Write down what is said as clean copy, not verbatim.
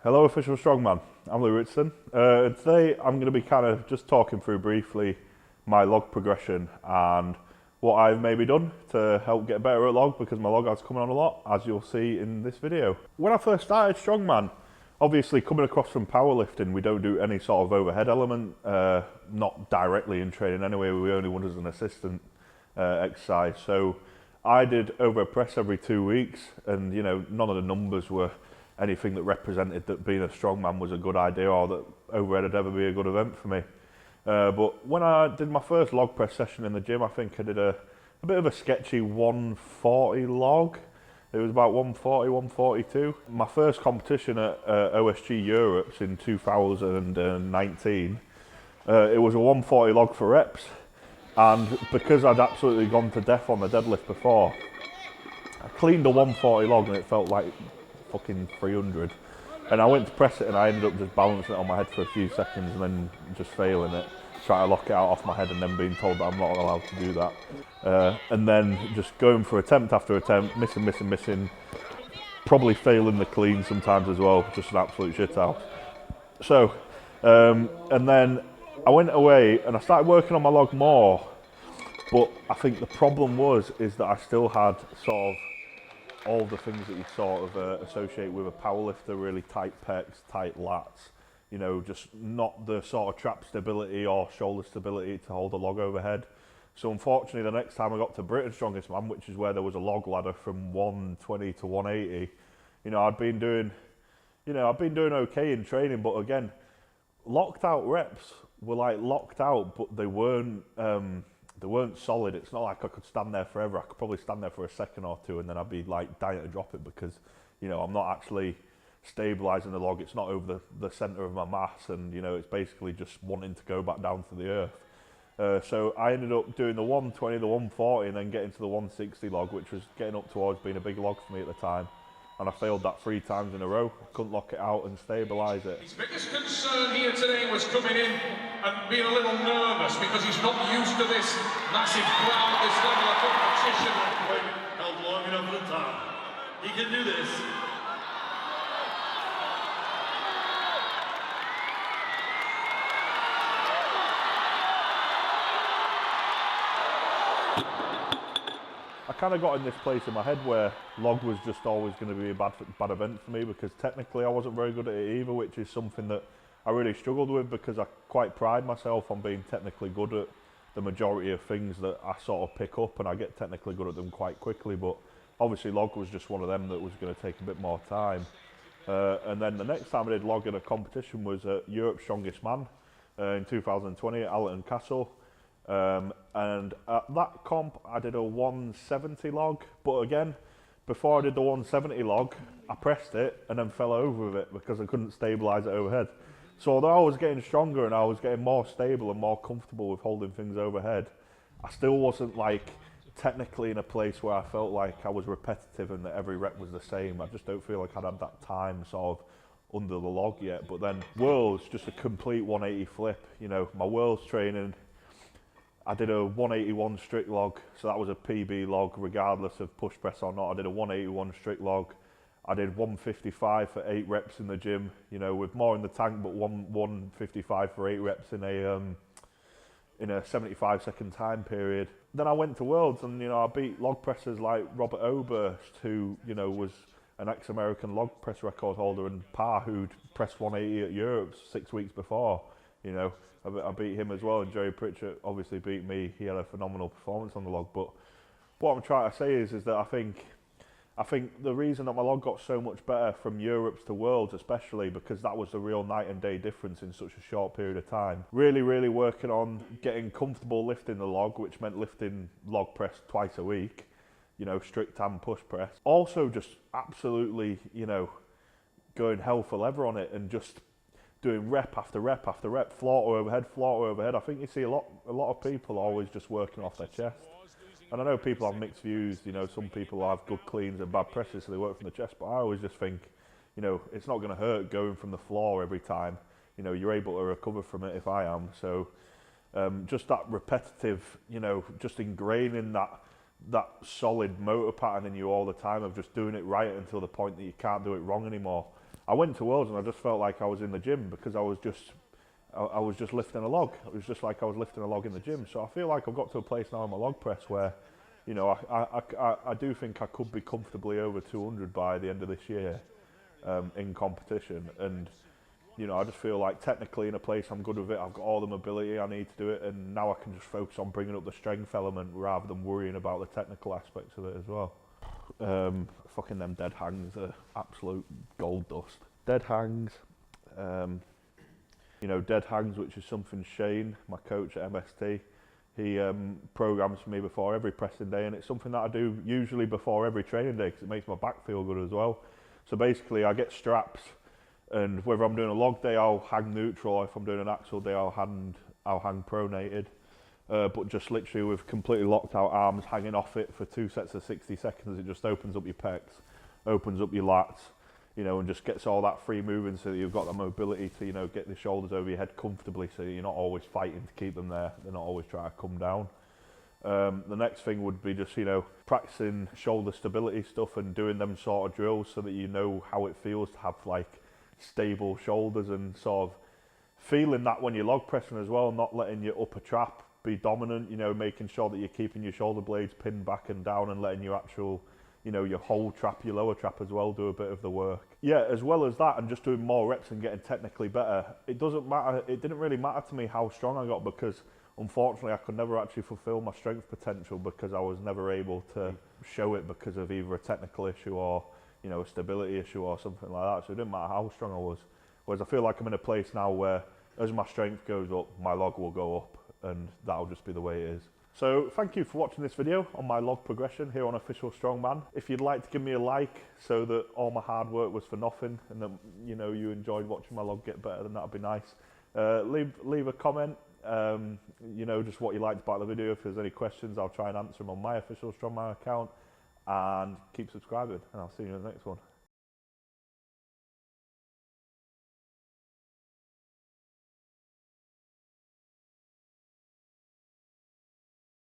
Hello, official strongman. I'm Lee Richardson. Today I'm going to be kind of just talking through briefly my log progression and what I've maybe done to help get better at log, because my log has come on a lot, as you'll see in this video. When I first started strongman, obviously coming across from powerlifting, we don't do any sort of overhead element, not directly in training anyway. We only want as an assistant exercise. So I did over press every 2 weeks, and none of the numbers were anything that represented that being a strongman was a good idea or that overhead would ever be a good event for me. But when I did my first log press session in the gym, I think I did a bit of a sketchy 140 log. It was about 140, 142. My first competition at OSG Europe's in 2019, it was a 140 log for reps. And because I'd absolutely gone to death on the deadlift before, I cleaned a 140 log and it felt like fucking 300, and I went to press it and I ended up just balancing it on my head for a few seconds and then just failing it, trying to lock it out off my head and then being told that I'm not allowed to do that, and then just going for attempt after attempt, missing, probably failing the clean sometimes as well, just an absolute shithouse. So and then I went away and I started working on my log more, but I think the problem is that I still had sort of all the things that you sort of associate with a powerlifter: really tight pecs, tight lats, just not the sort of trap stability or shoulder stability to hold a log overhead. So unfortunately, the next time I got to Britain's Strongest Man, which is where there was a log ladder from 120 to 180, I'd been doing okay in training, but again, locked out reps were like locked out, but they weren't solid. It's not like I could stand there forever. I could probably stand there for a second or two and then I'd be like dying to drop it, because I'm not actually stabilizing the log. It's not over the center of my mass, and it's basically just wanting to go back down to the earth. So I ended up doing the 120, the 140, and then getting to the 160 log, which was getting up towards being a big log for me at the time. And I failed that 3 times in a row. Couldn't lock it out and stabilise it. His biggest concern here today was coming in and being a little nervous because he's not used to this massive crowd, this level of competition. Held long enough at the top. He can do this. I kind of got in this place in my head where log was just always going to be a bad event for me, because technically I wasn't very good at it either, which is something that I really struggled with, because I quite pride myself on being technically good at the majority of things that I sort of pick up, and I get technically good at them quite quickly. But obviously log was just one of them that was going to take a bit more time. And then the next time I did log in a competition was at Europe's Strongest Man in 2020 at Allerton Castle. And at that comp I did a 170 log, but again, before I did the 170 log, I pressed it and then fell over with it because I couldn't stabilise it overhead. So although I was getting stronger and I was getting more stable and more comfortable with holding things overhead, I still wasn't like technically in a place where I felt like I was repetitive and that every rep was the same. I just don't feel like I'd had that time sort of under the log yet. But then Worlds, just a complete 180 flip. My Worlds training, I did a 181 strict log, so that was a PB log regardless of push press or not. I did a 181 strict log. I did 155 for 8 reps in the gym, with more in the tank, but 155 for 8 reps in a 75-second time period. Then I went to Worlds and I beat log pressers like Robert Oberst, who was an ex-American log press record holder, and Parr, who'd pressed 180 at Europe 6 weeks before. I beat him as well, and Jerry Pritchett obviously beat me. He had a phenomenal performance on the log. But what I'm trying to say is that I think the reason that my log got so much better from Europe's to Worlds, especially because that was the real night and day difference in such a short period of time. Really working on getting comfortable lifting the log, which meant lifting log press twice a week, strict and push press. Also just absolutely, going hell for leather on it and just doing rep after rep after rep, floor to overhead. I think you see a lot of people always just working off their chest. And I know people have mixed views, some people have good cleans and bad presses, so they work from the chest, but I always just think, it's not going to hurt going from the floor every time. You're able to recover from it if I am. So just that repetitive, just ingraining that solid motor pattern in you all the time of just doing it right until the point that you can't do it wrong anymore. I went to Worlds and I just felt like I was in the gym because I was just lifting a log. It was just like I was lifting a log in the gym. So I feel like I've got to a place now in my log press where, you know, I do think I could be comfortably over 200 by the end of this year in competition. And, you know, I just feel like technically in a place I'm good with it. I've got all the mobility I need to do it, and now I can just focus on bringing up the strength element rather than worrying about the technical aspects of it as well. Fucking them dead hangs are absolute gold dust. Dead hangs, you know, dead hangs, which is something Shane, my coach at MST, he programs for me before every pressing day, and it's something that I do usually before every training day because it makes my back feel good as well. So basically I get straps, and whether I'm doing a log day I'll hang neutral, or if I'm doing an axle day I'll hang pronated. But just literally with completely locked out arms hanging off it for 2 sets of 60 seconds, it just opens up your pecs, opens up your lats, you know, and just gets all that free moving so that you've got the mobility to, you know, get the shoulders over your head comfortably so you're not always fighting to keep them there, they're not always trying to come down. The next thing would be just, you know, practicing shoulder stability stuff and doing them sort of drills so that you know how it feels to have like stable shoulders, and sort of feeling that when you're log pressing as well, not letting your upper trap be dominant, you know, making sure that you're keeping your shoulder blades pinned back and down and letting your actual, you know, your whole trap, your lower trap as well do a bit of the work. Yeah, as well as that and just doing more reps and getting technically better. It doesn't matter, it didn't really matter to me how strong I got because unfortunately I could never actually fulfill my strength potential because I was never able to show it because of either a technical issue or, you know, a stability issue or something like that. So it didn't matter how strong I was. Whereas I feel like I'm in a place now where as my strength goes up, my log will go up, and that'll just be the way it is. So thank you for watching this video on my log progression here on Official Strongman. If you'd like to give me a like so that all my hard work was for nothing and that, you know, you enjoyed watching my log get better, then that'd be nice. Leave a comment, you know, just what you liked about the video. If there's any questions, I'll try and answer them on my Official Strongman account, and keep subscribing, and I'll see you in the next one.